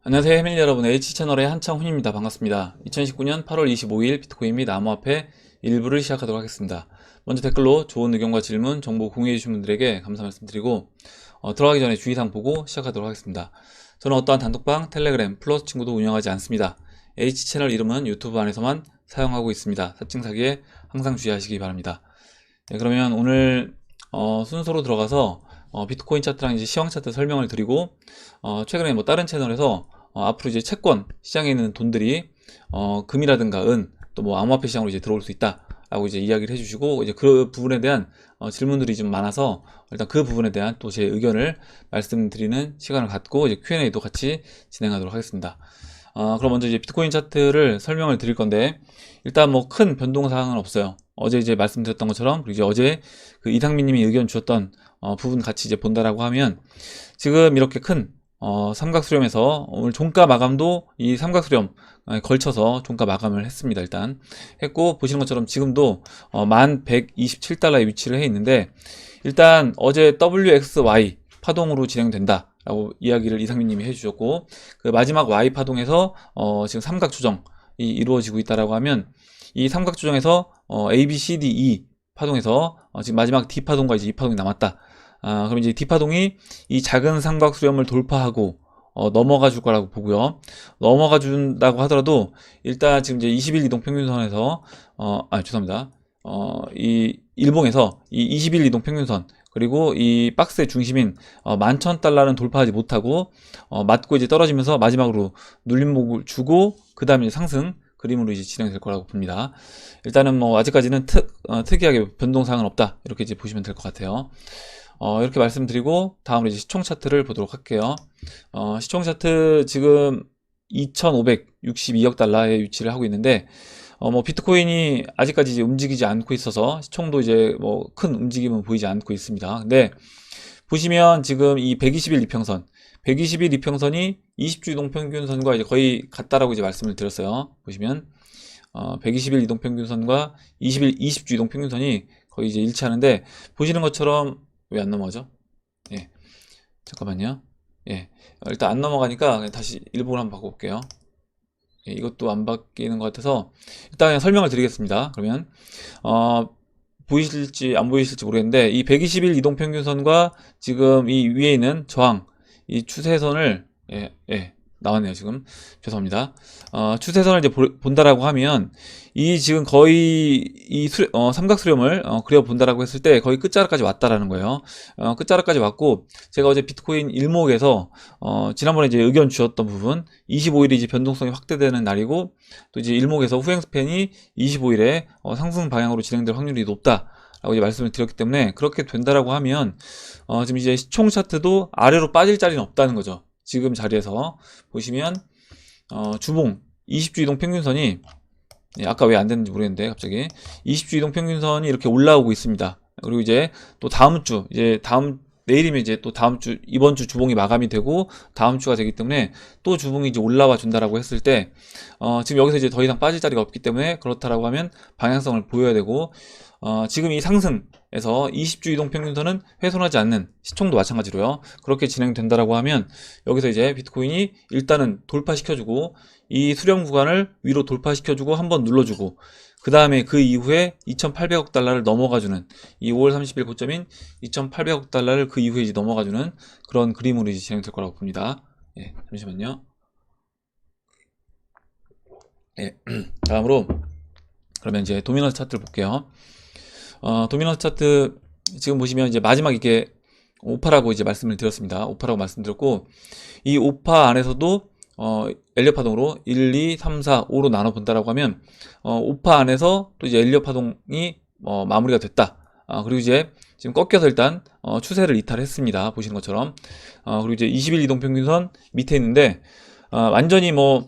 안녕하세요 해밀 여러분, H채널의 한창훈입니다. 반갑습니다. 2019년 8월 25일 비트코인 및 암호화폐 일부를 시작하도록 하겠습니다. 먼저 댓글로 좋은 의견과 질문, 정보 공유해주신 분들에게 감사 말씀드리고 들어가기 전에 주의사항 보고 시작하도록 하겠습니다. 저는 어떠한 단톡방, 텔레그램, 플러스 친구도 운영하지 않습니다. H채널 이름은 유튜브 안에서만 사용하고 있습니다. 사칭 사기에 항상 주의하시기 바랍니다. 네, 그러면 오늘 순서로 들어가서 비트코인 차트랑 이제 시황 차트 설명을 드리고 최근에 뭐 다른 채널에서 앞으로 이제 채권 시장에 있는 돈들이 금이라든가 은 또 뭐 암호화폐 시장으로 이제 들어올 수 있다 라고 이제 이야기를 해주시고, 이제 그 부분에 대한 질문들이 좀 많아서 일단 그 부분에 대한 또 제 의견을 말씀드리는 시간을 갖고 이제 Q&A도 같이 진행하도록 하겠습니다. 그럼 먼저 이제 비트코인 차트를 설명을 드릴 건데, 일단 뭐 큰 변동 사항은 없어요. 어제 이제 말씀드렸던 것처럼, 그리고 이제 어제 그 이상민 님이 의견 주셨던 부분 같이 이제 본다라고 하면, 지금 이렇게 큰 삼각수렴에서 오늘 종가 마감도 이 삼각수렴 걸쳐서 종가 마감을 했습니다. 일단 했고, 보시는 것처럼 지금도 1127달러에 위치를 해 있는데, 일단 어제 WXY 파동으로 진행된다 라고 이야기를 이상민 님이 해주셨고, 그 마지막 Y 파동에서 지금 삼각 조정이 이루어지고 있다라고 하면, 이 삼각 조정에서 A, B, C, D, E 파동에서 지금 마지막 D 파동과 이제 E 파동이 남았다. 그럼 이제 D 파동이 이 작은 삼각 수렴을 돌파하고 넘어가 줄 거라고 보고요. 넘어가 준다고 하더라도 일단 지금 이제 20일 이동 평균선에서 죄송합니다. 이 일봉에서 이 20일 이동 평균선, 그리고 이 박스의 중심인 11,000달러는 돌파하지 못하고 맞고 이제 떨어지면서 마지막으로 눌림목을 주고 그 다음에 상승 그림으로 이제 진행될 거라고 봅니다. 일단은 뭐 아직까지는 특이하게 변동사항은 없다, 이렇게 이제 보시면 될 것 같아요. 이렇게 말씀드리고 다음으로 이제 시총 차트를 보도록 할게요. 시총 차트 지금 2,562억 달러에 위치를 하고 있는데, 뭐 비트코인이 아직까지 이제 움직이지 않고 있어서 시총도 이제 뭐 큰 움직임은 보이지 않고 있습니다. 근데 보시면 지금 이 120일 이평선, 120일 이평선이 20주 이동평균선과 이제 거의 같다라고 이제 말씀을 드렸어요. 보시면 120일 이동평균선과 20주 이동평균선이 거의 이제 일치하는데, 보시는 것처럼 왜 안 넘어가죠? 예, 잠깐만요. 예, 일단 안 넘어가니까 그냥 다시 일본을 한번 바꿔볼게요. 예, 이것도 안 바뀌는 것 같아서 일단 그냥 설명을 드리겠습니다. 그러면 보이실지 안 보이실지 모르겠는데, 이 120일 이동평균선과 지금 이 위에 있는 저항, 이 추세선을 나왔네요. 지금 죄송합니다. 추세선을 이제 본다라고 하면, 이 지금 거의 이 삼각수렴을 그려 본다라고 했을 때 거의 끝자락까지 왔다라는 거예요. 끝자락까지 왔고, 제가 어제 비트코인 일목에서 지난번에 이제 의견 주셨던 부분, 25일이 이제 변동성이 확대되는 날이고, 또 이제 일목에서 후행 스팬이 25일에 상승 방향으로 진행될 확률이 높다 라고 이제 말씀을 드렸기 때문에, 그렇게 된다라고 하면 지금 이제 시총 차트도 아래로 빠질 자리는 없다는 거죠. 지금 자리에서 보시면 주봉 20주 이동 평균선이 아까 왜 안 됐는지 모르겠는데 갑자기 20주 이동 평균선이 이렇게 올라오고 있습니다. 그리고 이제 또 다음 주, 이제 내일이면 이제 또 다음 주, 이번 주 주봉이 마감이 되고 다음 주가 되기 때문에 또 주봉이 이제 올라와 준다라고 했을 때 지금 여기서 이제 더 이상 빠질 자리가 없기 때문에, 그렇다라고 하면 방향성을 보여야 되고, 지금 이 상승에서 20주 이동 평균선은 훼손하지 않는, 시총도 마찬가지로요. 그렇게 진행된다라고 하면 여기서 이제 비트코인이 일단은 돌파시켜주고, 이 수렴 구간을 위로 돌파시켜주고 한번 눌러주고, 그 다음에 그 이후에 2,800억 달러를 넘어가주는, 이 5월 30일 고점인 2,800억 달러를 그 이후에 이제 넘어가주는 그런 그림으로 이제 진행될 거라고 봅니다. 예, 잠시만요. 예, 다음으로 그러면 이제 도미넌스 차트를 볼게요. 도미넌스 차트 지금 보시면 이제 마지막 이게 오파라고 이제 말씀을 드렸습니다. 오파라고 말씀드렸고, 이 오파 안에서도 엘리엇 파동으로 1, 2, 3, 4, 5로 나눠 본다라고 하면 오파 안에서 또 이제 엘리엇 파동이 마무리가 됐다. 그리고 이제 지금 꺾여서 일단 추세를 이탈했습니다. 보시는 것처럼. 그리고 이제 20일 이동평균선 밑에 있는데 완전히 뭐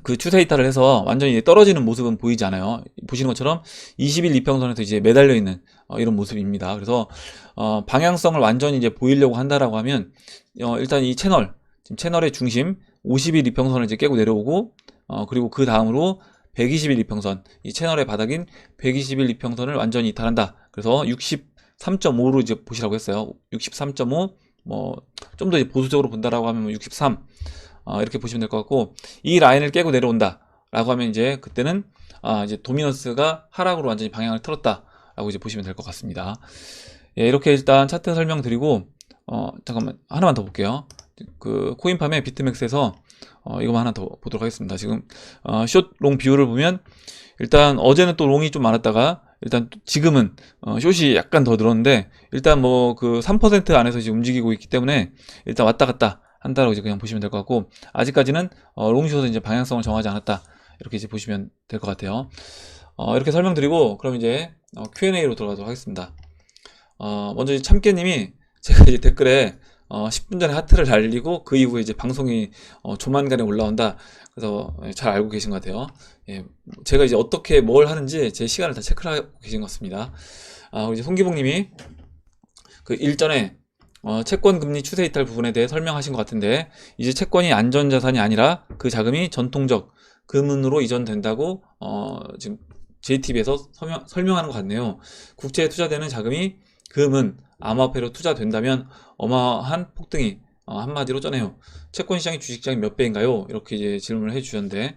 그 추세 이탈을 해서 완전히 떨어지는 모습은 보이지 않아요. 보시는 것처럼 20일 이평선에서 이제 매달려 있는 이런 모습입니다. 그래서 방향성을 완전히 이제 보이려고 한다라고 하면 일단 이 지금 채널의 중심 50일 이평선을 이제 깨고 내려오고, 그리고 그 다음으로 120일 이평선, 이 채널의 바닥인 120일 이평선을 완전히 이탈한다. 그래서 63.5로 이제 보시라고 했어요. 63.5, 뭐 좀 더 보수적으로 본다라고 하면 63. 이렇게 보시면 될 것 같고, 이 라인을 깨고 내려온다 라고 하면 이제 그때는 이제 도미넌스가 하락으로 완전히 방향을 틀었다 라고 이제 보시면 될 것 같습니다. 예, 이렇게 일단 차트 설명드리고, 잠깐만 하나만 더 볼게요. 그 코인팜의 비트맥스에서 이거만 하나 더 보도록 하겠습니다. 지금 숏 롱 비율을 보면 일단 어제는 또 롱이 좀 많았다가 일단 지금은 숏이 약간 더 늘었는데, 일단 뭐 그 3% 안에서 지금 움직이고 있기 때문에 일단 왔다 갔다 한다라고 이제 그냥 보시면 될 것 같고, 아직까지는 롱숏은 이제 방향성을 정하지 않았다 이렇게 이제 보시면 될 것 같아요. 이렇게 설명드리고 그럼 이제 Q&A로 들어가도록 하겠습니다. 먼저 참깨님이 제가 이제 댓글에 10분 전에 하트를 날리고 그 이후에 이제 방송이 조만간에 올라온다. 그래서 잘 알고 계신 것 같아요. 예, 제가 이제 어떻게 뭘 하는지 제 시간을 다 체크를 하고 계신 것 같습니다. 이제 송기봉님이 그 일전에 채권 금리 추세 이탈 부분에 대해 설명하신 것 같은데, 이제 채권이 안전자산이 아니라 그 자금이 전통적 금은으로 이전된다고 지금 JTB에서 설명하는 것 같네요. 국채에 투자되는 자금이 금은 암호화폐로 투자된다면 어마어마한 폭등이 한마디로 쩌네요. 채권 시장이 주식 시장이 몇 배인가요? 이렇게 이제 질문을 해주셨는데,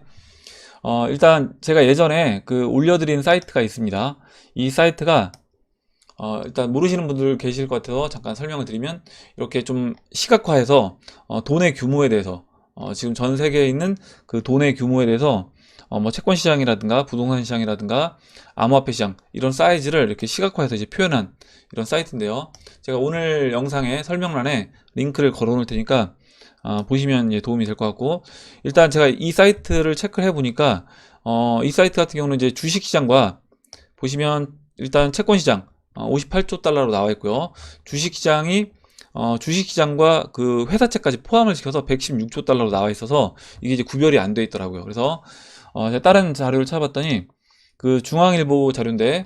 일단 제가 예전에 그 올려드린 사이트가 있습니다. 이 사이트가 일단 모르시는 분들 계실 것 같아서 잠깐 설명을 드리면, 이렇게 좀 시각화해서 돈의 규모에 대해서 지금 전 세계에 있는 그 돈의 규모에 대해서 뭐 채권 시장이라든가 부동산 시장이라든가 암호화폐 시장 이런 사이즈를 이렇게 시각화해서 이제 표현한 이런 사이트인데요. 제가 오늘 영상에 설명란에 링크를 걸어 놓을 테니까 보시면 도움이 될 것 같고, 일단 제가 이 사이트를 체크를 해 보니까 이 사이트 같은 경우는 이제 주식 시장과 보시면 일단 채권 시장 58조 달러로 나와 있고요. 주식 시장이 주식 시장과 그 회사채까지 포함을 시켜서 116조 달러로 나와 있어서 이게 이제 구별이 안 돼 있더라고요. 그래서 제가 다른 자료를 찾아봤더니 그 중앙일보 자료인데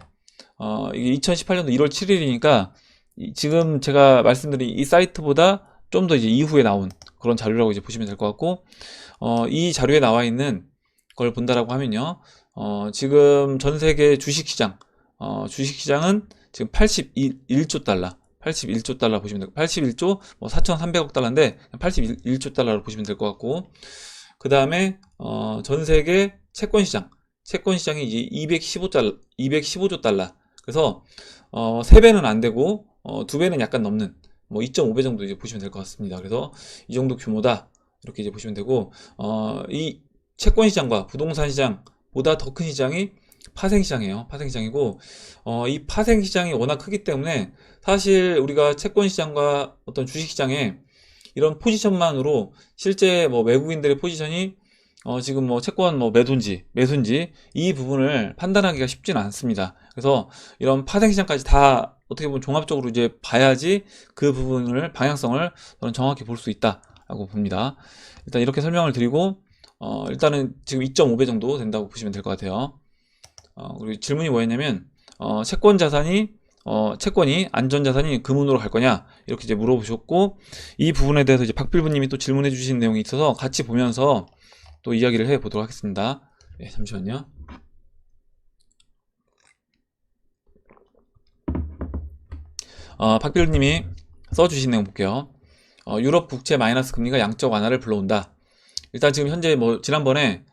이게 2018년도 1월 7일이니까 지금 제가 말씀드린 이 사이트보다 좀 더 이제 이후에 나온 그런 자료라고 이제 보시면 될 것 같고, 이 자료에 나와 있는 걸 본다라고 하면요, 지금 전 세계 주식시장 주식시장은 지금 81조 달러 81조 달러 보시면 되고, 81조 뭐 4,300억 달러인데 81조 달러로 보시면 될 것 같고, 그 다음에 전 세계 채권 시장이 이제 215조 달러. 그래서 3배는 안 되고 2배는 약간 넘는 뭐 2.5배 정도 이제 보시면 될 것 같습니다. 그래서 이 정도 규모다 이렇게 이제 보시면 되고, 이 채권 시장과 부동산 시장보다 더 큰 시장이 파생 시장이에요. 파생 시장이고, 이 파생 시장이 워낙 크기 때문에 사실 우리가 채권 시장과 어떤 주식 시장에 이런 포지션만으로 실제 뭐 외국인들의 포지션이 지금 뭐 채권 뭐 매수인지 이 부분을 판단하기가 쉽지는 않습니다. 그래서 이런 파생 시장까지 다 어떻게 보면 종합적으로 이제 봐야지 그 부분을 방향성을 저는 정확히 볼 수 있다라고 봅니다. 일단 이렇게 설명을 드리고, 일단은 지금 2.5배 정도 된다고 보시면 될 것 같아요. 그리고 질문이 뭐였냐면 채권이 안전자산이 금은으로 갈 거냐 이렇게 이제 물어보셨고, 이 부분에 대해서 이제 박필부님이 또 질문해 주신 내용이 있어서 같이 보면서 또 이야기를 해 보도록 하겠습니다. 네, 잠시만요. 박필부님이 써주신 내용 볼게요. 유럽 국채 마이너스 금리가 양적 완화를 불러온다. 일단 지금 현재 뭐 지난번에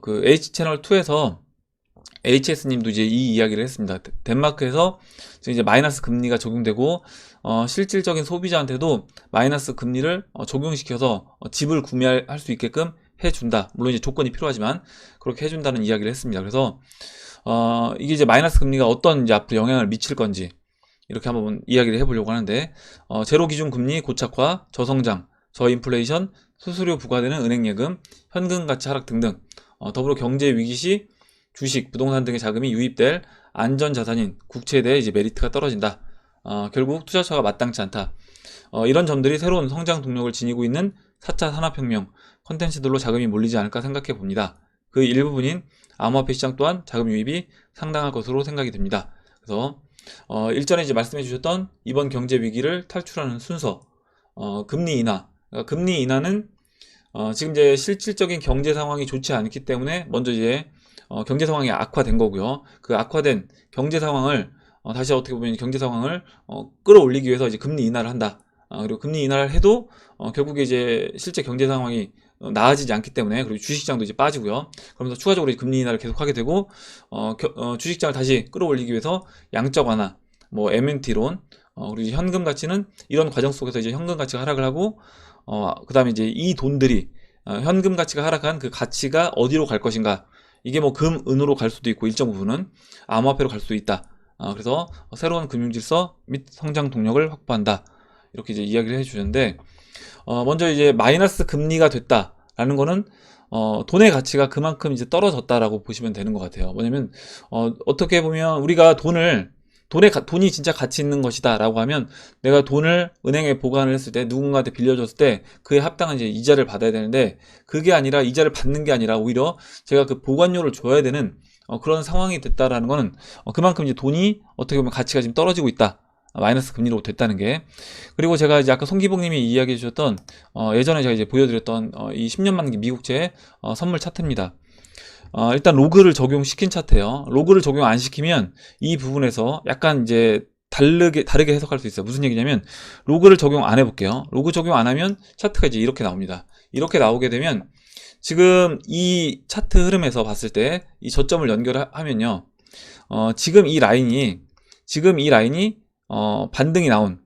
그 H채널 2에서 HS님도 이제 이 이야기를 했습니다. 덴마크에서 지금 이제 마이너스 금리가 적용되고, 실질적인 소비자한테도 마이너스 금리를 적용시켜서 집을 구매할 수 있게끔 해준다. 물론 이제 조건이 필요하지만 그렇게 해준다는 이야기를 했습니다. 그래서 이게 이제 마이너스 금리가 어떤 이제 앞으로 영향을 미칠 건지 이렇게 한번 이야기를 해보려고 하는데, 제로 기준 금리 고착화, 저성장, 저인플레이션, 수수료 부과되는 은행예금, 현금 가치 하락 등등, 더불어 경제 위기 시 주식, 부동산 등의 자금이 유입될 안전자산인 국채에 대해 이제 메리트가 떨어진다. 결국 투자처가 마땅치 않다. 이런 점들이 새로운 성장 동력을 지니고 있는 4차 산업혁명 컨텐츠들로 자금이 몰리지 않을까 생각해 봅니다. 그 일부분인 암호화폐 시장 또한 자금 유입이 상당할 것으로 생각이 듭니다. 그래서 일전에 이제 말씀해 주셨던 이번 경제 위기를 탈출하는 순서, 금리 인하. 그러니까 금리 인하는 지금 이제 실질적인 경제 상황이 좋지 않기 때문에 먼저 이제 경제 상황이 악화된 거고요. 그 악화된 경제 상황을 다시 어떻게 보면 경제 상황을 끌어올리기 위해서 이제 금리 인하를 한다. 그리고 금리 인하를 해도 결국에 이제 실제 경제 상황이 나아지지 않기 때문에, 그리고 주식시장도 이제 빠지고요. 그러면서 추가적으로 이제 금리 인하를 계속 하게 되고, 주식시장을 다시 끌어올리기 위해서 양적 완화, 뭐 MMT론, 그리고 이제 현금 가치는 이런 과정 속에서 이제 현금 가치가 하락을 하고, 그 다음에 이제 이 돈들이, 현금 가치가 하락한 그 가치가 어디로 갈 것인가. 이게 뭐 금, 은으로 갈 수도 있고, 일정 부분은 암호화폐로 갈 수도 있다. 그래서 새로운 금융질서 및 성장 동력을 확보한다. 이렇게 이제 이야기를 해주셨는데, 먼저 이제 마이너스 금리가 됐다라는 거는 돈의 가치가 그만큼 이제 떨어졌다라고 보시면 되는 것 같아요. 뭐냐면 어떻게 보면 우리가 돈이 진짜 가치 있는 것이다라고 하면, 내가 돈을 은행에 보관을 했을 때, 누군가한테 빌려줬을 때 그에 합당한 이제 이자를 받아야 되는데, 그게 아니라 이자를 받는 게 아니라 오히려 제가 그 보관료를 줘야 되는 그런 상황이 됐다라는 거는 그만큼 이제 돈이 어떻게 보면 가치가 지금 떨어지고 있다. 마이너스 금리로 됐다는 게. 그리고 제가 이제 아까 송기복님이 이야기해 주셨던 예전에 제가 이제 보여드렸던 이 10년 만기 미국채 선물 차트입니다. 일단 로그를 적용시킨 차트예요. 로그를 적용 안 시키면 이 부분에서 약간 이제 다르게 해석할 수 있어요. 무슨 얘기냐면, 로그를 적용 안 해볼게요. 로그 적용 안 하면 차트가 이제 이렇게 나옵니다. 이렇게 나오게 되면 지금 이 차트 흐름에서 봤을 때 이 저점을 연결하면요, 지금 이 라인이 반등이 나온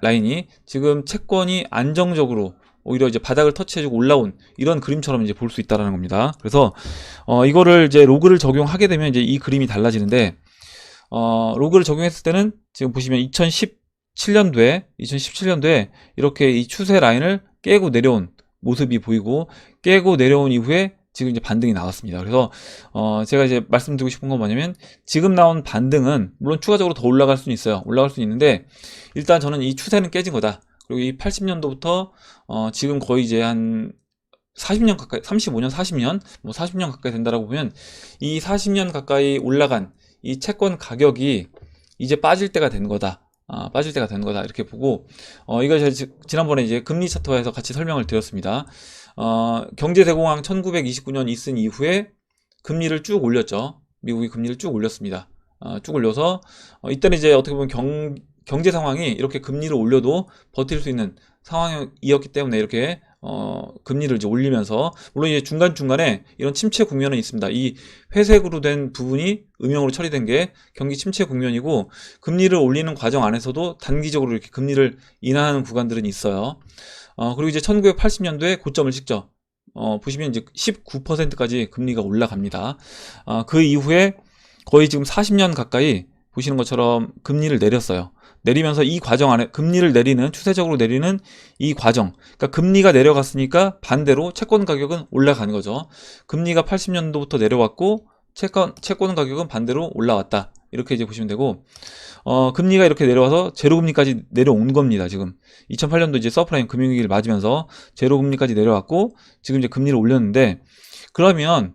라인이 지금 채권이 안정적으로 오히려 이제 바닥을 터치해주고 올라온 이런 그림처럼 이제 볼 수 있다라는 겁니다. 그래서 이거를 이제 로그를 적용하게 되면 이제 이 그림이 달라지는데, 로그를 적용했을 때는 지금 보시면 2017년도에 이렇게 이 추세 라인을 깨고 내려온 모습이 보이고, 깨고 내려온 이후에 지금 이제 반등이 나왔습니다. 그래서 제가 이제 말씀드리고 싶은 건 뭐냐면, 지금 나온 반등은 물론 추가적으로 더 올라갈 수는 있어요. 올라갈 수 있는데, 일단 저는 이 추세는 깨진 거다. 그리고 이 80년도부터 지금 거의 이제 한 40년 가까이, 35년, 40년, 뭐 40년 가까이 된다라고 보면, 이 40년 가까이 올라간 이 채권 가격이 이제 빠질 때가 된 거다. 이렇게 보고, 이거 제가 지난번에 이제 금리 차트화에서 같이 설명을 드렸습니다. 경제대공황 1929년 있은 이후에 금리를 쭉 올렸죠. 미국이 금리를 쭉 올렸습니다. 쭉 올려서 이때는 이제 어떻게 보면 경제 상황이 이렇게 금리를 올려도 버틸 수 있는 상황이었기 때문에 이렇게 금리를 이제 올리면서, 물론 이제 중간중간에 이런 침체 국면은 있습니다. 이 회색으로 된 부분이 음영으로 처리된 게 경기 침체 국면이고, 금리를 올리는 과정 안에서도 단기적으로 이렇게 금리를 인하하는 구간들은 있어요. 그리고 이제 1980년도에 고점을 찍죠. 보시면 이제 19%까지 금리가 올라갑니다. 그 이후에 거의 지금 40년 가까이 보시는 것처럼 금리를 내렸어요. 내리면서 이 과정 안에 추세적으로 내리는 이 과정, 그러니까 금리가 내려갔으니까 반대로 채권 가격은 올라간 거죠. 금리가 80년도부터 내려왔고 채권 가격은 반대로 올라왔다. 이렇게 이제 보시면 되고, 금리가 이렇게 내려와서 제로금리까지 내려온 겁니다. 지금 2008년도 이제 서프라임 금융위기를 맞으면서 제로금리까지 내려왔고, 지금 이제 금리를 올렸는데, 그러면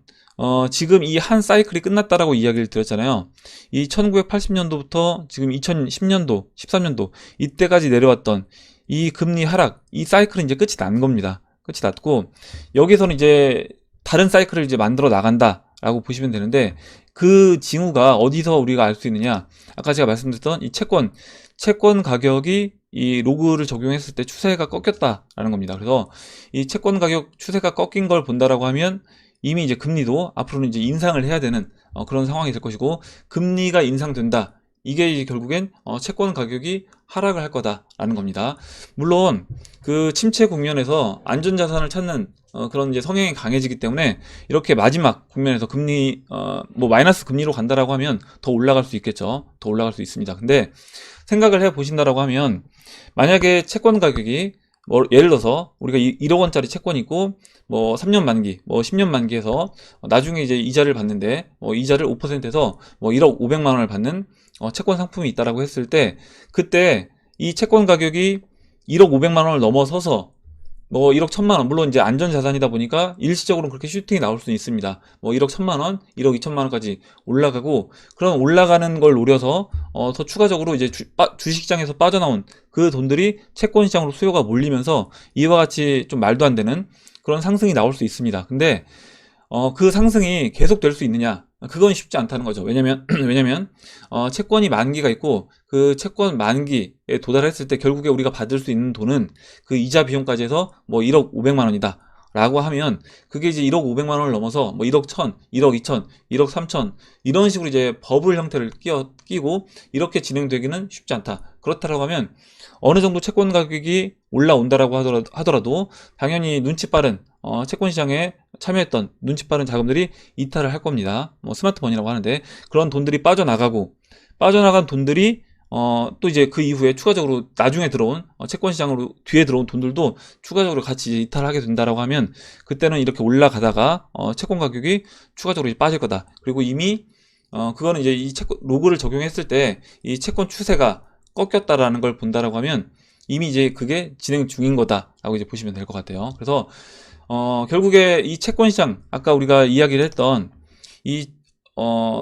지금 이 한 사이클이 끝났다라고 이야기를 드렸잖아요. 이 1980년도부터 지금 2010년도, 13년도 이때까지 내려왔던 이 금리 하락, 이 사이클은 이제 끝이 난 겁니다. 끝이 났고, 여기서는 이제 다른 사이클을 이제 만들어 나간다라고 보시면 되는데, 그 징후가 어디서 우리가 알 수 있느냐? 아까 제가 말씀드렸던 이 채권 가격이 이 로그를 적용했을 때 추세가 꺾였다라는 겁니다. 그래서 이 채권 가격 추세가 꺾인 걸 본다라고 하면, 이미 이제 금리도 앞으로는 이제 인상을 해야 되는 그런 상황이 될 것이고, 금리가 인상된다. 이게 이제 결국엔 채권 가격이 하락을 할 거다라는 겁니다. 물론 그 침체 국면에서 안전자산을 찾는 그런 이제 성향이 강해지기 때문에, 이렇게 마지막 국면에서 금리 뭐 마이너스 금리로 간다라고 하면 더 올라갈 수 있겠죠. 더 올라갈 수 있습니다. 근데 생각을 해 보신다라고 하면, 만약에 채권 가격이 뭐 예를 들어서 우리가 1억 원짜리 채권이 있고, 뭐 3년 만기, 뭐 10년 만기에서 나중에 이제 이자를 받는데, 이자를 5%에서 뭐 1억 500만 원을 받는 채권 상품이 있다라고 했을 때, 그때 이 채권 가격이 1억 500만 원을 넘어서서 뭐 1억 1000만 원, 물론 이제 안전자산이다 보니까 일시적으로 그렇게 슈팅이 나올 수는 있습니다. 뭐 1억 1000만 원, 1억 2천만 원까지 올라가고, 그럼 올라가는 걸 노려서 더 추가적으로 이제 주식시장에서 빠져나온 그 돈들이 채권시장으로 수요가 몰리면서 이와 같이 좀 말도 안 되는 그런 상승이 나올 수 있습니다. 근데 그 상승이 계속 될 수 있느냐? 그건 쉽지 않다는 거죠. 왜냐면 채권이 만기가 있고, 그 채권 만기에 도달했을 때 결국에 우리가 받을 수 있는 돈은 그 이자 비용까지 해서 뭐 1억 500만 원이다. 라고 하면 그게 이제 1억 500만 원을 넘어서 뭐 1억 1000, 1억 2000, 1억 3000 이런 식으로 이제 버블 형태를 끼고 이렇게 진행되기는 쉽지 않다. 그렇다라고 하면 어느 정도 채권 가격이 올라온다라고 하더라도 당연히 눈치 빠른 채권 시장에 참여했던 눈치 빠른 자금들이 이탈을 할 겁니다. 뭐 스마트머니라고 하는데 그런 돈들이 빠져나간 돈들이 또 이제 그 이후에 추가적으로 나중에 들어온 채권 시장으로 뒤에 들어온 돈들도 추가적으로 같이 이제 이탈을 하게 된다라고 하면 그때는 이렇게 올라가다가 채권 가격이 추가적으로 이제 빠질 거다. 그리고 이미 그거는 이제 이 채권 로그를 적용했을 때 이 채권 추세가 꺾였다라는 걸 본다라고 하면 이미 이제 그게 진행 중인 거다라고 이제 보시면 될 것 같아요. 그래서 결국에 이 채권 시장 아까 우리가 이야기를 했던 이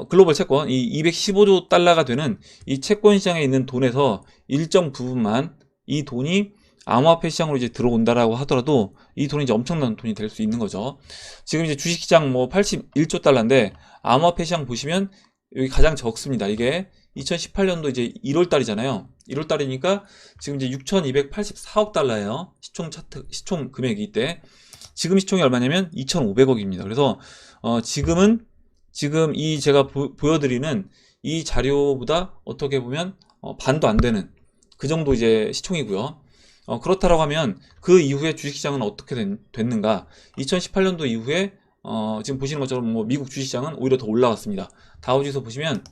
글로벌 채권, 이 215조 달러가 되는 이 채권 시장에 있는 돈에서 일정 부분만 이 돈이 암호화폐 시장으로 이제 들어온다라고 하더라도 이 돈이 이제 엄청난 돈이 될 수 있는 거죠. 지금 이제 주식시장 뭐 81조 달러인데 암호화폐 시장 보시면 여기 가장 적습니다. 이게 2018년도 이제 1월 달이잖아요. 1월 달이니까 지금 이제 6,284억 달러예요. 시총 금액이 이때. 지금 시총이 얼마냐면 2,500억입니다. 그래서 지금 이 제가 보여드리는 이 자료보다 어떻게 보면 반도 안 되는 그 정도 이제 시총이고요. 그렇다라고 하면 그 이후에 주식시장은 어떻게 됐는가? 2018년도 이후에 지금 보시는 것처럼 뭐 미국 주식시장은 오히려 더 올라갔습니다. 다우지수 보시면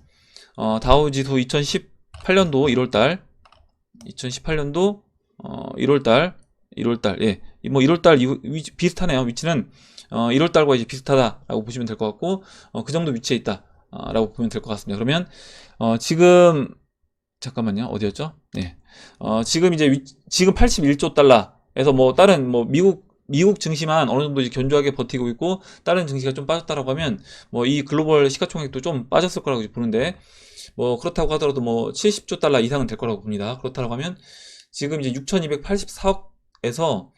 다우지수 2018년도 1월달 2018년도 1월달 예, 뭐 1월달 비슷하네요. 위치는 1월달과 이제 비슷하다라고 보시면 될 것 같고 그 정도 위치에 있다라고 보면 될 것 같습니다. 그러면 지금 잠깐만요. 어디였죠? 네. 지금 이제 지금 81조 달러에서 뭐 다른 뭐 미국 증시만 어느 정도 이제 견조하게 버티고 있고 다른 증시가 좀 빠졌다라고 하면 뭐 이 글로벌 시가총액도 좀 빠졌을 거라고 보는데 뭐 그렇다고 하더라도 뭐 70조 달러 이상은 될 거라고 봅니다. 그렇다고 하면 지금 이제 6,284억에서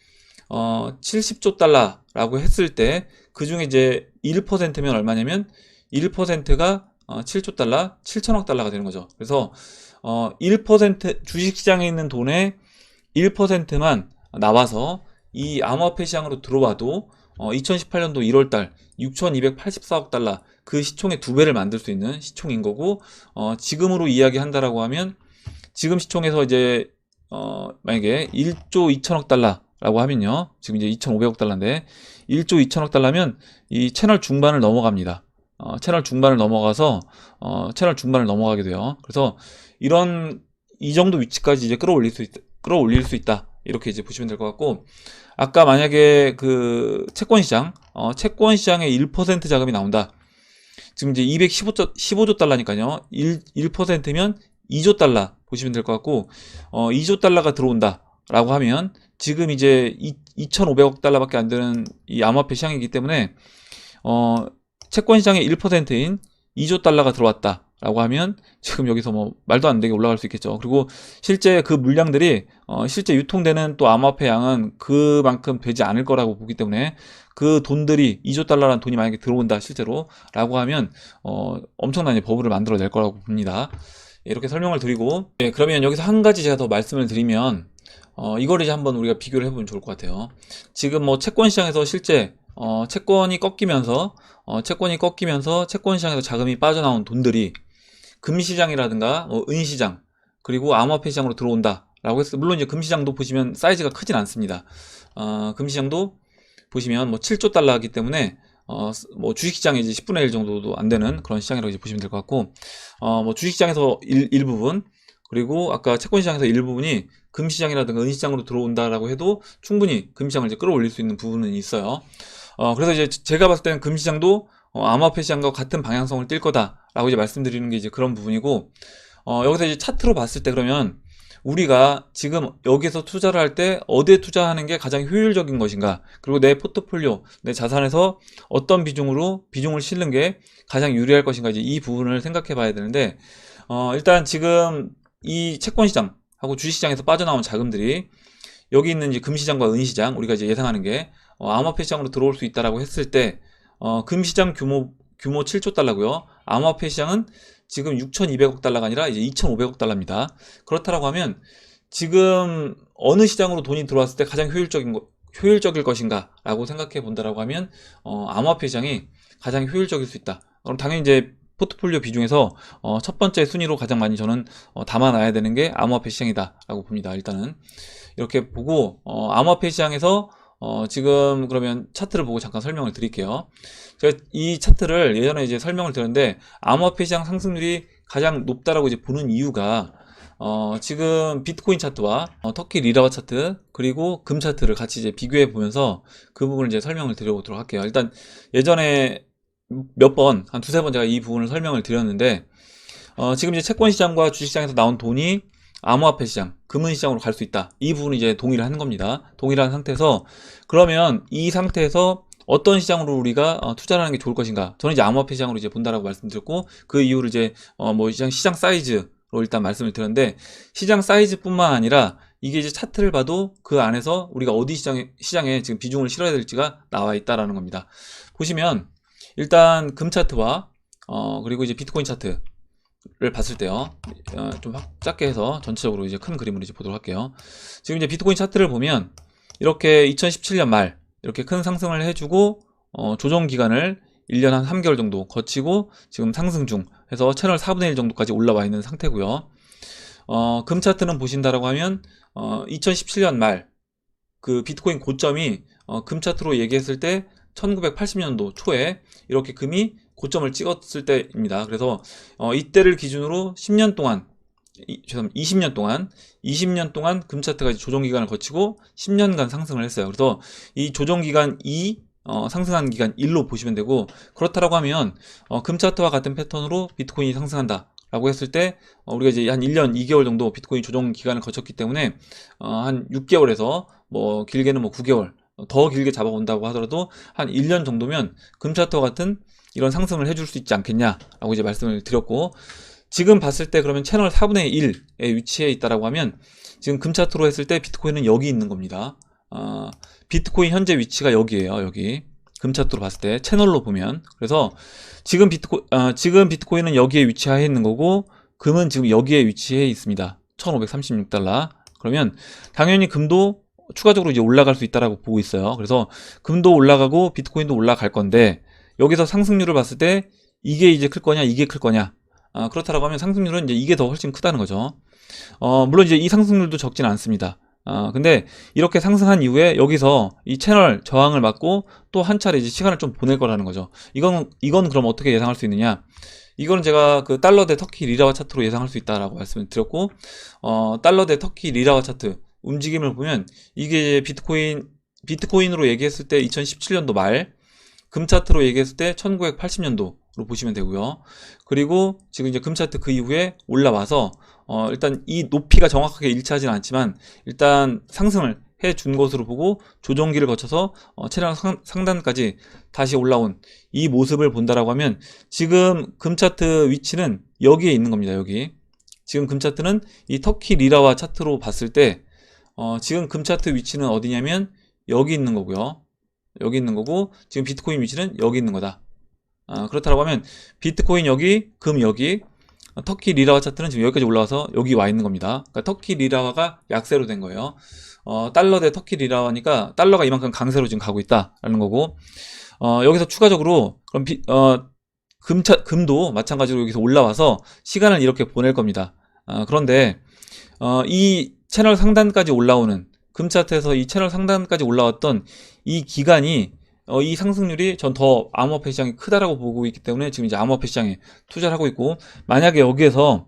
70조 달러라고 했을 때 그 중에 이제 1%면 얼마냐면 1%가 7조 달러, 7천억 달러가 되는 거죠. 그래서 1% 주식시장에 있는 돈의 1%만 나와서 이 암호화폐 시장으로 들어와도 2018년도 1월달 6,284억 달러 그 시총의 2배를 만들 수 있는 시총인 거고 지금으로 이야기한다라고 하면 지금 시총에서 이제 만약에 1조 2천억 달러라고 하면요. 지금 이제 2,500억 달러인데 1조 2천억 달러면 이 채널 중반을 넘어갑니다. 채널 중반을 넘어가서 채널 중반을 넘어가게 돼요. 그래서 이 정도 위치까지 이제 끌어올릴 수 있다. 이렇게 이제 보시면 될 것 같고 아까 만약에 그 채권 시장에 1% 자금이 나온다. 지금 이제 215조 달러니까요. 1%면 2조 달러 보시면 될 것 같고 2조 달러가 들어온다라고 하면 지금 이제 2,500억 달러밖에 안 되는 이 암호화폐 시장이기 때문에 채권 시장의 1%인 2조 달러가 들어왔다라고 하면 지금 여기서 뭐 말도 안 되게 올라갈 수 있겠죠. 그리고 실제 그 물량들이 실제 유통되는 또 암호화폐 양은 그만큼 되지 않을 거라고 보기 때문에 그 돈들이 2조 달러라는 돈이 만약에 들어온다 실제로 라고 하면 엄청난 버블을 만들어낼 거라고 봅니다. 이렇게 설명을 드리고 그러면 여기서 한 가지 제가 더 말씀을 드리면 이거를 이제 한번 우리가 비교를 해보면 좋을 것 같아요. 지금 뭐 채권 시장에서 실제 채권이 꺾이면서 채권 시장에서 자금이 빠져나온 돈들이 금시장이라든가 은시장 그리고 암호화폐 시장으로 들어온다라고 해서 물론 이제 금시장도 보시면 사이즈가 크진 않습니다. 금시장도 보시면 뭐 7조 달러이기 때문에 뭐 주식시장의 이제 10분의 1 정도도 안 되는 그런 시장이라고 이제 보시면 될 것 같고 뭐 주식시장에서 일부분 그리고 아까 채권시장에서 일부분이 금시장이라든가 은시장으로 들어온다라고 해도 충분히 금시장을 이제 끌어올릴 수 있는 부분은 있어요. 그래서 이제 제가 봤을 때는 금시장도 암호화폐 시장과 같은 방향성을 띌 거다라고 이제 말씀드리는 게 이제 그런 부분이고 여기서 이제 차트로 봤을 때 그러면 우리가 지금 여기서 투자를 할 때 어디에 투자하는 게 가장 효율적인 것인가 그리고 내 포트폴리오 내 자산에서 어떤 비중을 실는 게 가장 유리할 것인가 이제 이 부분을 생각해 봐야 되는데 일단 지금 이 채권시장하고 주식시장에서 빠져나온 자금들이 여기 있는 이제 금시장과 은시장 우리가 이제 예상하는 게 암호화폐 시장으로 들어올 수 있다라고 했을 때 금시장 규모 7조 달러고요. 암호화폐 시장은 지금 6,200억 달러가 아니라 이제 2,500억 달러입니다. 그렇다라고 하면 지금 어느 시장으로 돈이 들어왔을 때 가장 효율적인 효율적일 것인가 라고 생각해 본다라고 하면 암호화폐 시장이 가장 효율적일 수 있다. 그럼 당연히 이제 포트폴리오 비중에서 첫 번째 순위로 가장 많이 저는 담아놔야 되는 게 암호화폐 시장이다 라고 봅니다. 일단은 이렇게 보고 암호화폐 시장에서 지금 그러면 차트를 보고 잠깐 설명을 드릴게요. 제가 이 차트를 예전에 이제 설명을 드렸는데 암호화폐 시장 상승률이 가장 높다라고 이제 보는 이유가 지금 비트코인 차트와 터키 리라와 차트 그리고 금 차트를 같이 이제 비교해 보면서 그 부분을 이제 설명을 드려보도록 할게요. 일단 예전에 몇 번, 한 두세 번 제가 이 부분을 설명을 드렸는데 지금 이제 채권 시장과 주식 시장에서 나온 돈이 암호화폐 시장, 금은 시장으로 갈 수 있다. 이 부분은 이제 동의를 하는 겁니다. 동일한 상태에서 그러면 이 상태에서 어떤 시장으로 우리가 투자를 하는 게 좋을 것인가? 저는 이제 암호화폐 시장으로 이제 본다라고 말씀드렸고 그 이유를 이제 뭐 시장 사이즈로 일단 말씀을 드렸는데 시장 사이즈뿐만 아니라 이게 이제 차트를 봐도 그 안에서 우리가 어디 시장에 지금 비중을 실어야 될지가 나와 있다라는 겁니다. 보시면 일단 금 차트와 그리고 이제 비트코인 차트를 봤을 때요. 좀 작게 해서 전체적으로 이제 큰 그림으로 이제 보도록 할게요. 지금 이제 비트코인 차트를 보면 이렇게 2017년 말 이렇게 큰 상승을 해주고 조정 기간을 1년 한 3개월 정도 거치고 지금 상승 중 해서 채널 4분의 1 정도까지 올라와 있는 상태고요. 금 차트는 보신다라고 하면 2017년 말 그 비트코인 고점이 금 차트로 얘기했을 때 1980년도 초에 이렇게 금이 고점을 찍었을 때입니다. 그래서 이때를 기준으로 10년 동안 20년 동안 금 차트가 조정 기간을 거치고 10년간 상승을 했어요. 그래서 이 조정 기간 2, 상승한 기간 1로 보시면 되고, 그렇다라고 하면 금 차트와 같은 패턴으로 비트코인이 상승한다 라고 했을 때 우리가 이제 한 1년 2개월 정도 비트코인 조정 기간을 거쳤기 때문에 한 6개월에서 뭐 길게는 뭐 9개월 더 길게 잡아온다고 하더라도 한 1년 정도면 금 차트와 같은 이런 상승을 해줄 수 있지 않겠냐 라고 이제 말씀을 드렸고, 지금 봤을 때 그러면 채널 4분의 1에 위치해 있다라고 하면 지금 금 차트로 했을 때 비트코인은 여기 있는 겁니다. 비트코인 현재 위치가 여기에요. 여기 금 차트로 봤을 때 채널로 보면. 그래서 지금 비트코인은 여기에 위치해 있는 거고 금은 지금 여기에 위치해 있습니다. 1536달러. 그러면 당연히 금도 추가적으로 이제 올라갈 수 있다라고 보고 있어요. 그래서 금도 올라가고 비트코인도 올라갈 건데 여기서 상승률을 봤을 때 이게 이제 클 거냐 이게 클 거냐, 그렇다라고 하면 상승률은 이제 이게 더 훨씬 크다는 거죠. 물론 이제 이 상승률도 적진 않습니다. 근데 이렇게 상승한 이후에 여기서 이 채널 저항을 맞고 또 한 차례 이제 시간을 좀 보낼 거라는 거죠. 이건 그럼 어떻게 예상할 수 있느냐? 이거는 제가 그 달러 대 터키 리라와 차트로 예상할 수 있다라고 말씀을 드렸고, 달러 대 터키 리라와 차트 움직임을 보면 이게 비트코인으로 얘기했을 때 2017년도 말, 금 차트로 얘기했을 때 1980년도로 보시면 되고요. 그리고 지금 이제 금 차트 그 이후에 올라와서 일단 이 높이가 정확하게 일치하지는 않지만 일단 상승을 해 준 것으로 보고 조정기를 거쳐서 채널 상단까지 다시 올라온 이 모습을 본다라고 하면 지금 금 차트 위치는 여기에 있는 겁니다. 여기 지금 금 차트는 이 터키 리라와 차트로 봤을 때 지금 금 차트 위치는 어디냐면 여기 있는 거고요. 여기 있는 거고 지금 비트코인 위치는 여기 있는 거다. 그렇다고 하면 비트코인 여기, 금 여기, 터키 리라와 차트는 지금 여기까지 올라와서 여기 와 있는 겁니다. 그러니까 터키 리라화가 약세로 된 거예요. 달러 대 터키 리라화니까 달러가 이만큼 강세로 지금 가고 있다라는 거고, 여기서 추가적으로 그럼 금도 마찬가지로 여기서 올라와서 시간을 이렇게 보낼 겁니다. 그런데 이 채널 상단까지 올라오는 금 차트에서 이 채널 상단까지 올라왔던 이 기간이 이 상승률이 전 더 암호화폐 시장이 크다라고 보고 있기 때문에 지금 이제 암호화폐 시장에 투자를 하고 있고, 만약에 여기에서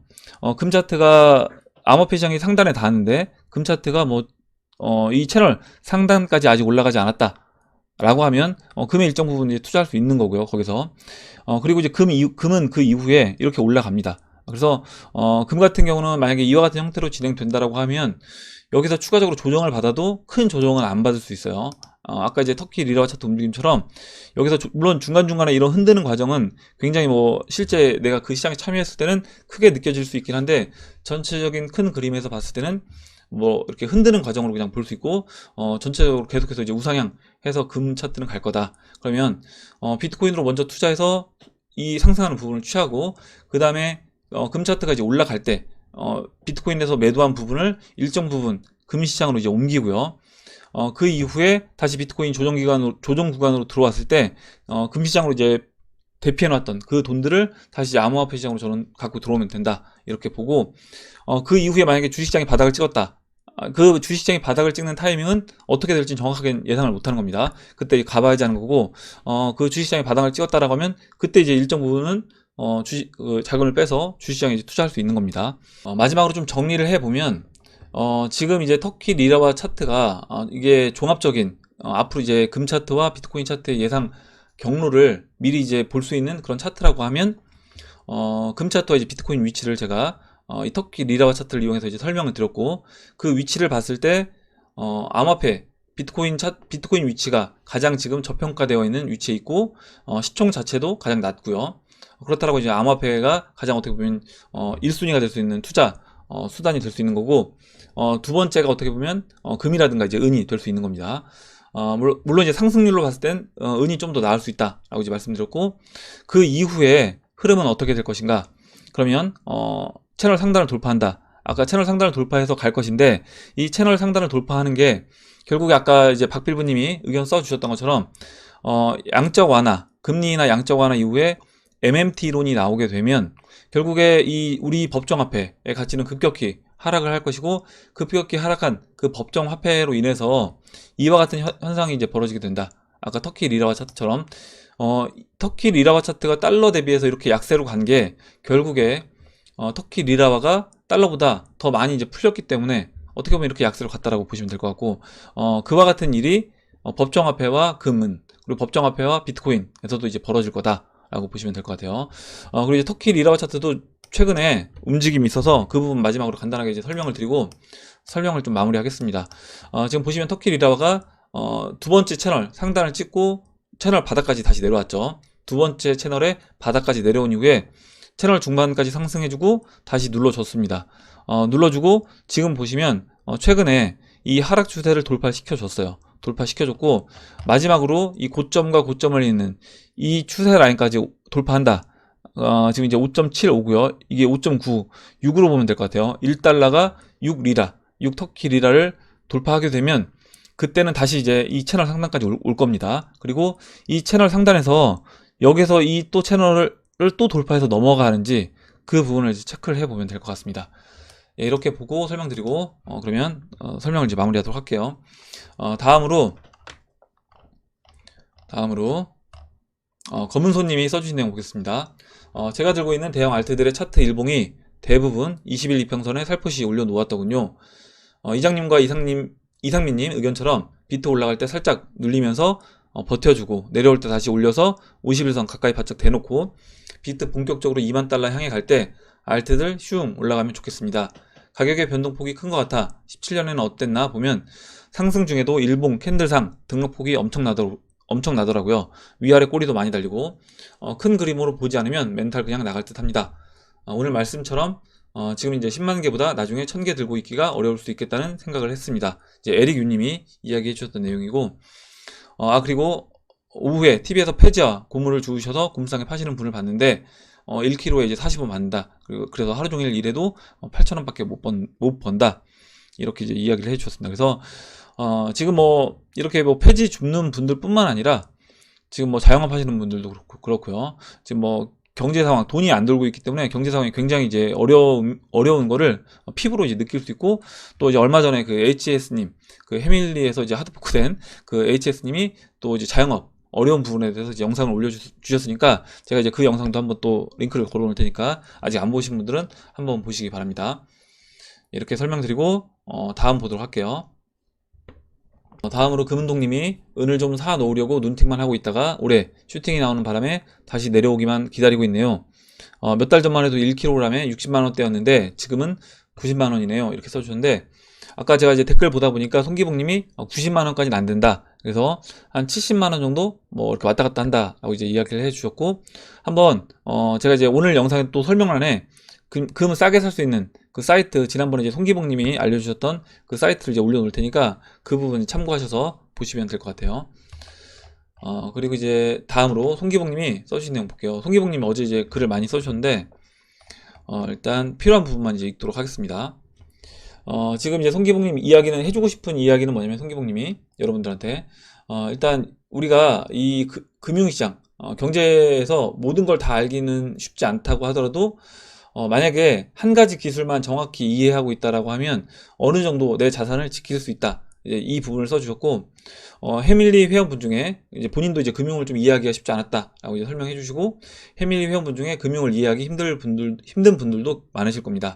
금 차트가 암호화폐 시장이 상단에 닿았는데 금 차트가 뭐 이 채널 상단까지 아직 올라가지 않았다 라고 하면 금의 일정 부분 이제 투자할 수 있는 거고요. 거기서 그리고 이제 금은 그 이후에 이렇게 올라갑니다. 그래서 금 같은 경우는 만약에 이와 같은 형태로 진행된다라고 하면 여기서 추가적으로 조정을 받아도 큰 조정은 안 받을 수 있어요. 아까 이제 터키 리라와 차트 움직임처럼 여기서 물론 중간중간에 이런 흔드는 과정은 굉장히 뭐 실제 내가 그 시장에 참여했을 때는 크게 느껴질 수 있긴 한데, 전체적인 큰 그림에서 봤을 때는 뭐 이렇게 흔드는 과정으로 그냥 볼 수 있고, 전체적으로 계속해서 이제 우상향 해서 금 차트는 갈 거다. 그러면 비트코인으로 먼저 투자해서 이 상승하는 부분을 취하고, 그 다음에 금 차트가 이제 올라갈 때 비트코인에서 매도한 부분을 일정 부분 금 시장으로 이제 옮기고요. 그 이후에 다시 비트코인 조정 구간으로 들어왔을 때 금시장으로 이제 대피해놨던 그 돈들을 다시 이제 암호화폐 시장으로 저는 갖고 들어오면 된다, 이렇게 보고, 그 이후에 만약에 주식시장이 바닥을 찍었다, 그 주식시장이 바닥을 찍는 타이밍은 어떻게 될지 정확하게 예상을 못하는 겁니다. 그때 가봐야지 하는 거고, 그 주식시장이 바닥을 찍었다라고 하면 그때 이제 일정 부분은 자금을 빼서 주식시장에 이제 투자할 수 있는 겁니다. 마지막으로 좀 정리를 해보면, 지금 이제 터키 리라와 차트가 이게 종합적인 앞으로 이제 금 차트와 비트코인 차트의 예상 경로를 미리 이제 볼 수 있는 그런 차트라고 하면, 금 차트와 이제 비트코인 위치를 제가 이 터키 리라와 차트를 이용해서 이제 설명을 드렸고, 그 위치를 봤을 때 암호화폐 비트코인 위치가 가장 지금 저평가되어 있는 위치에 있고, 시총 자체도 가장 낮고요. 그렇다고 이제 암호화폐가 가장 어떻게 보면 1순위가 될 수 있는 투자 수단이 될 수 있는 거고, 두 번째가 어떻게 보면 금이라든가 이제 은이 될 수 있는 겁니다. 물론 이제 상승률로 봤을 땐 은이 좀 더 나을 수 있다라고 이제 말씀드렸고, 그 이후에 흐름은 어떻게 될 것인가? 그러면 채널 상단을 돌파한다. 아까 채널 상단을 돌파해서 갈 것인데, 이 채널 상단을 돌파하는 게 결국에 아까 이제 박필부님이 의견 써주셨던 것처럼 양적 완화, 금리 인하 양적 완화 이후에 MMT론이 나오게 되면 결국에 우리 법정화폐의 가치는 급격히 하락을 할 것이고, 급격히 하락한 그 법정화폐로 인해서 이와 같은 현상이 이제 벌어지게 된다. 아까 터키 리라와 차트처럼 터키 리라와 차트가 달러 대비해서 이렇게 약세로 간 게 결국에 터키 리라화가 달러보다 더 많이 이제 풀렸기 때문에 어떻게 보면 이렇게 약세로 갔다라고 보시면 될 것 같고, 그와 같은 일이 법정화폐와 금은, 그리고 법정화폐와 비트코인에서도 이제 벌어질 거다라고 보시면 될 것 같아요. 그리고 이제 터키 리라화 차트도 최근에 움직임이 있어서 그 부분 마지막으로 간단하게 이제 설명을 드리고 설명을 좀 마무리하겠습니다. 지금 보시면 터키 리라화가 두 번째 채널 상단을 찍고 채널 바닥까지 다시 내려왔죠. 두 번째 채널의 바닥까지 내려온 이후에 채널 중반까지 상승해주고 다시 눌러줬습니다. 눌러주고 지금 보시면 최근에 이 하락 추세를 돌파시켜줬어요. 돌파시켜줬고, 마지막으로 이 고점과 고점을 잇는 이 추세 라인까지 돌파한다. 지금 이제 5.7오고요. 이게 5.9, 6으로 보면 될 것 같아요. 1달러가 6리라, 6터키 리라를 돌파하게 되면 그때는 다시 이제 이 채널 상단까지 올 겁니다. 그리고 이 채널 상단에서 여기서 이 또 채널을 또 돌파해서 넘어가는지 그 부분을 이제 체크를 해보면 될 것 같습니다. 예, 이렇게 보고 설명드리고 그러면 설명을 이제 마무리하도록 할게요. 다음으로 검은손님이 써주신 내용 보겠습니다. 제가 들고 있는 대형 알트들의 차트 일봉이 대부분 20일 이평선에 살포시 올려놓았더군요. 이장님과 이상민님 의견처럼 비트 올라갈 때 살짝 눌리면서 버텨주고 내려올 때 다시 올려서 51선 가까이 바짝 대놓고 비트 본격적으로 2만 달러 향해 갈 때 알트들 슝 올라가면 좋겠습니다. 가격의 변동폭이 큰 것 같아 17년에는 어땠나 보면 상승 중에도 일봉 캔들상 등록폭이 엄청나더라고요. 위아래 꼬리도 많이 달리고 큰 그림으로 보지 않으면 멘탈 그냥 나갈 듯 합니다. 오늘 말씀처럼 지금 이제 10만 개보다 나중에 1000개 들고 있기가 어려울 수 있겠다는 생각을 했습니다. 이제 에릭 유님이 이야기해 주셨던 내용이고, 그리고 오후에 TV에서 폐지와 고무를 주우셔서 곰상에 파시는 분을 봤는데 1kg에 이제 40원 받는다. 그래서 하루 종일 일해도 8,000원밖에 못 번다. 이렇게 이제 이야기를 해주셨습니다. 그래서 지금 뭐 이렇게 뭐 폐지 줍는 분들뿐만 아니라 지금 뭐 자영업 하시는 분들도 그렇고요. 지금 뭐 경제 상황, 돈이 안 돌고 있기 때문에 경제 상황이 굉장히 이제 어려운 거를 피부로 이제 느낄 수 있고, 또 이제 얼마 전에 그 HS님, 그 해밀리에서 이제 하드포크된 그 HS님이 또 이제 자영업 어려운 부분에 대해서 이제 영상을 올려주셨으니까 제가 이제 그 영상도 한번 또 링크를 걸어 놓을 테니까 아직 안 보신 분들은 한번 보시기 바랍니다. 이렇게 설명드리고 다음 보도록 할게요. 다음으로 금은동님이 은을 좀 사 놓으려고 눈팅만 하고 있다가 올해 슈팅이 나오는 바람에 다시 내려오기만 기다리고 있네요. 몇 달 전만 해도 1kg에 60만원대였는데 지금은 90만원이네요. 이렇게 써주셨는데, 아까 제가 이제 댓글 보다 보니까 송기봉님이 90만원까지는 안 된다. 그래서 한 70만원 정도 뭐 이렇게 왔다 갔다 한다 라고 이제 이야기를 해주셨고, 한번 제가 이제 오늘 영상에 또 설명란에 금 싸게 살 수 있는 그 사이트, 지난번에 이제 송기봉님이 알려주셨던 그 사이트를 이제 올려놓을 테니까 그 부분 참고하셔서 보시면 될 것 같아요. 그리고 이제 다음으로 송기봉님이 써주신 내용 볼게요. 송기봉님이 어제 이제 글을 많이 써주셨는데 일단 필요한 부분만 이제 읽도록 하겠습니다. 지금 이제 송기봉님 이야기는 해주고 싶은 이야기는 뭐냐면 송기봉님이 여러분들한테 일단 우리가 이 금융시장 경제에서 모든 걸 다 알기는 쉽지 않다고 하더라도 만약에 한 가지 기술만 정확히 이해하고 있다라고 하면 어느 정도 내 자산을 지킬 수 있다. 이제 이 부분을 써주셨고, 해밀리 회원분 중에 이제 본인도 이제 금융을 좀 이해하기가 쉽지 않았다라고 이제 설명해 주시고, 해밀리 회원분 중에 금융을 이해하기 힘든 분들도 많으실 겁니다.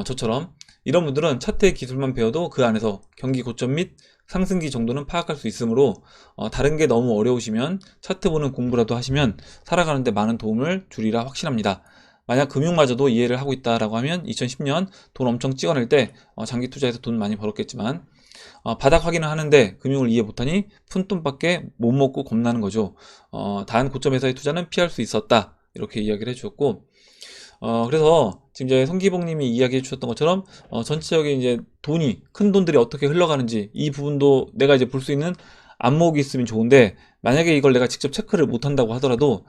저처럼 이런 분들은 차트의 기술만 배워도 그 안에서 경기 고점 및 상승기 정도는 파악할 수 있으므로 다른 게 너무 어려우시면 차트 보는 공부라도 하시면 살아가는데 많은 도움을 주리라 확신합니다. 만약 금융마저도 이해를 하고 있다라고 하면 2010년 돈 엄청 찍어낼 때 장기 투자해서 돈 많이 벌었겠지만 바닥 확인을 하는데 금융을 이해 못하니 푼돈밖에 못 먹고 겁나는 거죠. 단 고점에서의 투자는 피할 수 있었다. 이렇게 이야기를 해주셨고, 그래서 지금 이제 성기봉님이 이야기해 주셨던 것처럼 전체적인 이제 큰 돈들이 어떻게 흘러가는지 이 부분도 내가 이제 볼 수 있는 안목이 있으면 좋은데, 만약에 이걸 내가 직접 체크를 못 한다고 하더라도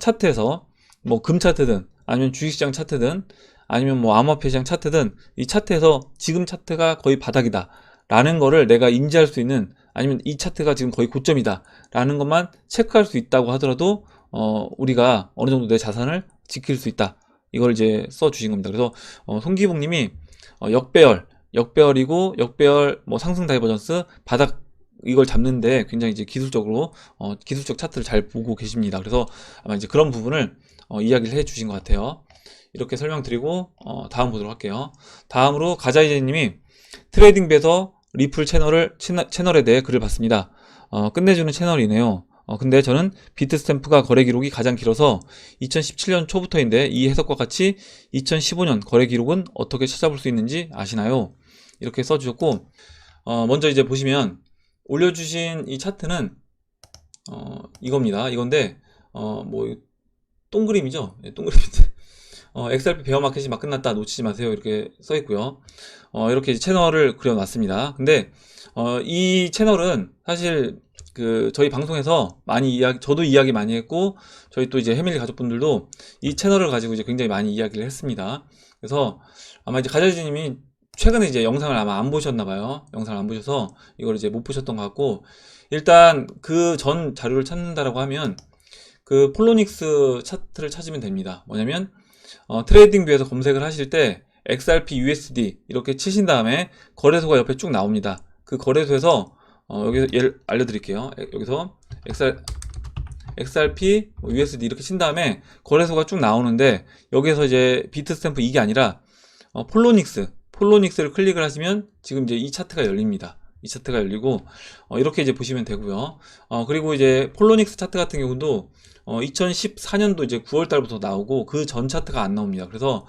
차트에서 뭐 금 차트든 아니면 주식시장 차트든 아니면 뭐 암호화폐 시장 차트든 이 차트에서 지금 차트가 거의 바닥이다 라는 거를 내가 인지할 수 있는, 아니면 이 차트가 지금 거의 고점이다 라는 것만 체크할 수 있다고 하더라도 우리가 어느 정도 내 자산을 지킬 수 있다, 이걸 이제 써 주신 겁니다. 그래서 송기봉 님이 역배열이고 역배열 뭐 상승 다이버전스 바닥 이걸 잡는데 굉장히 이제 기술적으로 기술적 차트를 잘 보고 계십니다. 그래서 아마 이제 그런 부분을 이야기를 해 주신 것 같아요. 이렇게 설명드리고 다음 보도록 할게요. 다음으로 가자이제님이 트레이딩배에서 리플 채널에 대해 글을 봤습니다. 끝내주는 채널이네요. 근데 저는 비트스탬프가 거래 기록이 가장 길어서 2017년 초부터인데 이 해석과 같이 2015년 거래 기록은 어떻게 찾아볼 수 있는지 아시나요? 이렇게 써주셨고, 먼저 이제 보시면 올려주신 이 차트는 이겁니다. 이건데 뭐 동그림이죠. 네, 동그림인데 XRP 베어마켓이 막 끝났다 놓치지 마세요 이렇게 써 있고요. 이렇게 채널을 그려놨습니다. 근데 이 채널은 사실 저희 방송에서 많이 저도 이야기 많이 했고, 저희 또 이제 해밀리 가족분들도 이 채널을 가지고 이제 굉장히 많이 이야기를 했습니다. 그래서 아마 이제 가자지님이 최근에 이제 영상을 아마 안 보셨나봐요. 영상을 안 보셔서 이걸 이제 못 보셨던 것 같고, 일단 그 전 자료를 찾는다라고 하면 그 폴로닉스 차트를 찾으면 됩니다. 뭐냐면 트레이딩 뷰에서 검색을 하실 때 XRP USD 이렇게 치신 다음에 거래소가 옆에 쭉 나옵니다. 그 거래소에서 여기서 예를 알려드릴게요. 여기서 XRP USD 이렇게 친 다음에 거래소가 쭉 나오는데, 여기에서 이제 비트스탬프 이게 아니라 폴로닉스를 클릭을 하시면 지금 이제 이 차트가 열립니다. 이 차트가 열리고 이렇게 이제 보시면 되고요. 그리고 이제 폴로닉스 차트 같은 경우도 2014년도 이제 9월 달부터 나오고 그 전 차트가 안 나옵니다. 그래서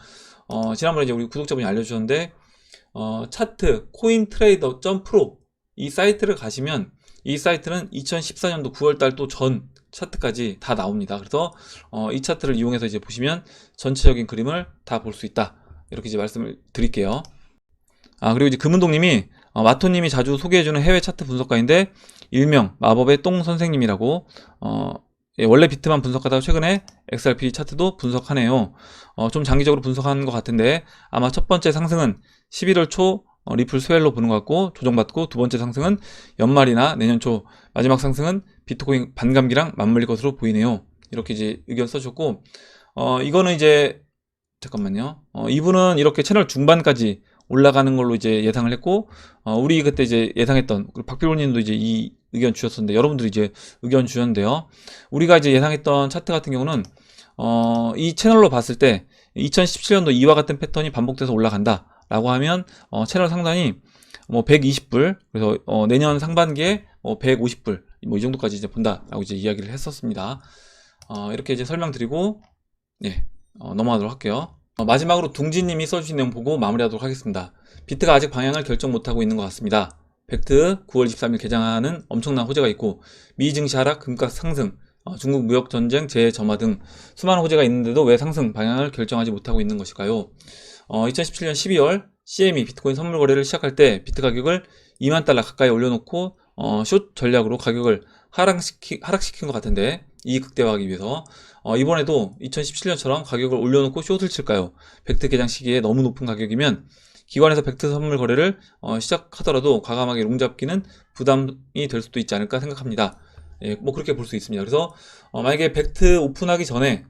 지난번에 이제 우리 구독자분이 알려주셨는데 차트 코인트레이더.pro 이 사이트를 가시면 이 사이트는 2014년도 9월 달 또 전 차트까지 다 나옵니다. 그래서 이 차트를 이용해서 이제 보시면 전체적인 그림을 다 볼 수 있다. 이렇게 이제 말씀을 드릴게요. 그리고 이제 금은동님이 마토님이 자주 소개해주는 해외 차트 분석가인데 일명 마법의 똥 선생님이라고, 원래 비트만 분석하다가 최근에 XRP 차트도 분석하네요. 좀 장기적으로 분석하는 것 같은데 아마 첫 번째 상승은 11월 초 리플 스웰로 보는 것 같고, 조정받고 두 번째 상승은 연말이나 내년 초, 마지막 상승은 비트코인 반감기랑 맞물릴 것으로 보이네요. 이렇게 이제 의견 써주셨고, 이거는 이제 잠깐만요. 이분은 이렇게 채널 중반까지 올라가는 걸로 이제 예상을 했고, 우리 그때 이제 예상했던 박필호님도 이제 이 의견 주셨었는데, 여러분들이 이제 의견 주셨는데요. 우리가 이제 예상했던 차트 같은 경우는 이 채널로 봤을 때 2017년도 이와 같은 패턴이 반복돼서 올라간다 라고 하면 채널 상단이 뭐 120불, 그래서 내년 상반기에 150불 뭐 이 정도까지 이제 본다 라고 이제 이야기를 했었습니다. 이렇게 이제 설명드리고 넘어가도록 할게요. 마지막으로 둥지님이 써주신 내용 보고 마무리하도록 하겠습니다. 비트가 아직 방향을 결정 못하고 있는 것 같습니다. 팩트 9월 23일 개장하는 엄청난 호재가 있고, 미 증시 하락, 금값 상승, 중국 무역 전쟁 재점화 등 수많은 호재가 있는데도 왜 상승 방향을 결정하지 못하고 있는 것일까요? 2017년 12월 CME 비트코인 선물 거래를 시작할 때 비트 가격을 2만 달러 가까이 올려놓고 숏 전략으로 가격을 하락시킨 것 같은데, 이익 극대화하기 위해서 이번에도 2017년처럼 가격을 올려놓고 숏을 칠까요? 팩트 개장 시기에 너무 높은 가격이면 기관에서 벡트 선물 거래를 시작하더라도 과감하게 롱 잡기는 부담이 될 수도 있지 않을까 생각합니다. 예, 뭐 그렇게 볼 수 있습니다. 그래서 만약에 벡트 오픈하기 전에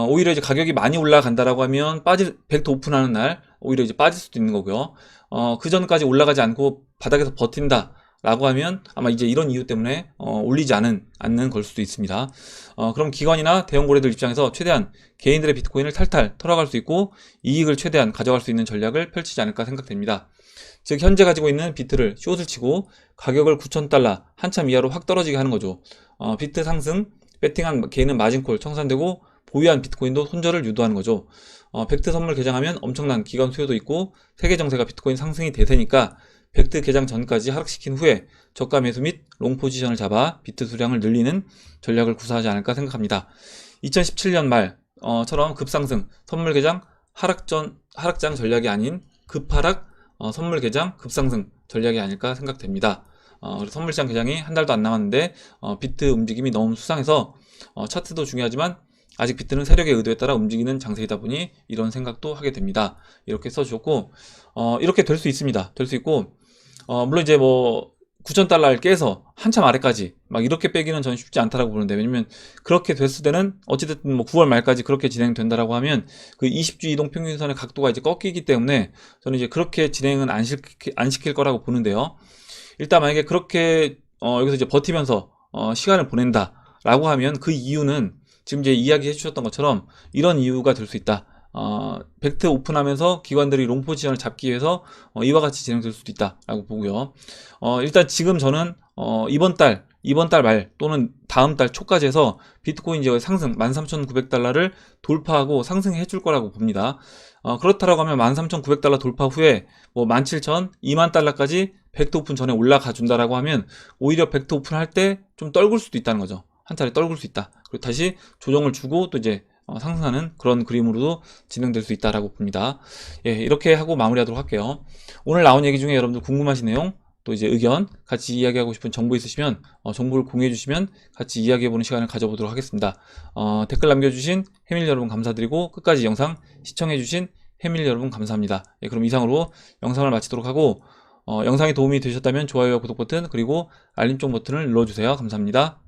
오히려 이제 가격이 많이 올라간다라고 하면 벡트 오픈하는 날 오히려 이제 빠질 수도 있는 거고요. 그 전까지 올라가지 않고 바닥에서 버틴다 라고 하면 아마 이제 이런 이유 때문에 올리지 않는 걸 수도 있습니다. 그럼 기관이나 대형 거래들 입장에서 최대한 개인들의 비트코인을 탈탈 털어갈 수 있고 이익을 최대한 가져갈 수 있는 전략을 펼치지 않을까 생각됩니다. 즉 현재 가지고 있는 비트를 숏을 치고 가격을 9,000달러 한참 이하로 확 떨어지게 하는 거죠. 비트 상승, 배팅한 개인은 마진콜 청산되고 보유한 비트코인도 손절을 유도하는 거죠. 벡트 선물 개장하면 엄청난 기관 수요도 있고 세계 정세가 비트코인 상승이 대세니까 벡트 개장 전까지 하락시킨 후에 저가 매수 및 롱 포지션을 잡아 비트 수량을 늘리는 전략을 구사하지 않을까 생각합니다. 2017년 말처럼 급상승, 선물 개장, 하락장 전략이 아닌 급하락, 선물 개장, 급상승 전략이 아닐까 생각됩니다. 그래서 선물시장 개장이 한 달도 안 남았는데 비트 움직임이 너무 수상해서 차트도 중요하지만 아직 비트는 세력의 의도에 따라 움직이는 장세이다 보니 이런 생각도 하게 됩니다. 이렇게 써주셨고 이렇게 될 수 있습니다. 될 수 있고 물론 이제 뭐 9,000달러를 깨서 한참 아래까지 막 이렇게 빼기는 저는 쉽지 않다라고 보는데, 왜냐면 그렇게 됐을 때는 어찌됐든 뭐 9월 말까지 그렇게 진행된다라고 하면 그 20주 이동 평균선의 각도가 이제 꺾이기 때문에 저는 이제 그렇게 진행은 안 시킬 거라고 보는데요. 일단 만약에 그렇게 여기서 이제 버티면서 시간을 보낸다라고 하면 그 이유는 지금 이제 이야기해 주셨던 것처럼 이런 이유가 될 수 있다. 벡트 오픈하면서 기관들이 롱 포지션을 잡기 위해서 이와 같이 진행될 수도 있다라고 보고요. 일단 지금 저는 이번 달 말 또는 다음 달 초까지 해서 비트코인 이제 상승 13,900달러를 돌파하고 상승해 줄 거라고 봅니다. 그렇다라고 하면 13,900달러 돌파 후에 뭐 17,000, 2만 달러까지 벡트 오픈 전에 올라가 준다라고 하면 오히려 벡트 오픈할 때 좀 떨굴 수도 있다는 거죠. 한 차례 떨굴 수 있다. 그리고 다시 조정을 주고 또 이제 상승하는 그런 그림으로도 진행될 수 있다라고 봅니다. 예, 이렇게 하고 마무리하도록 할게요. 오늘 나온 얘기 중에 여러분들 궁금하신 내용, 또 이제 의견, 같이 이야기하고 싶은 정보 있으시면 정보를 공유해 주시면 같이 이야기해보는 시간을 가져보도록 하겠습니다. 댓글 남겨주신 해밀 여러분 감사드리고 끝까지 영상 시청해주신 해밀 여러분 감사합니다. 예, 그럼 이상으로 영상을 마치도록 하고 영상이 도움이 되셨다면 좋아요와 구독 버튼 그리고 알림종 버튼을 눌러주세요. 감사합니다.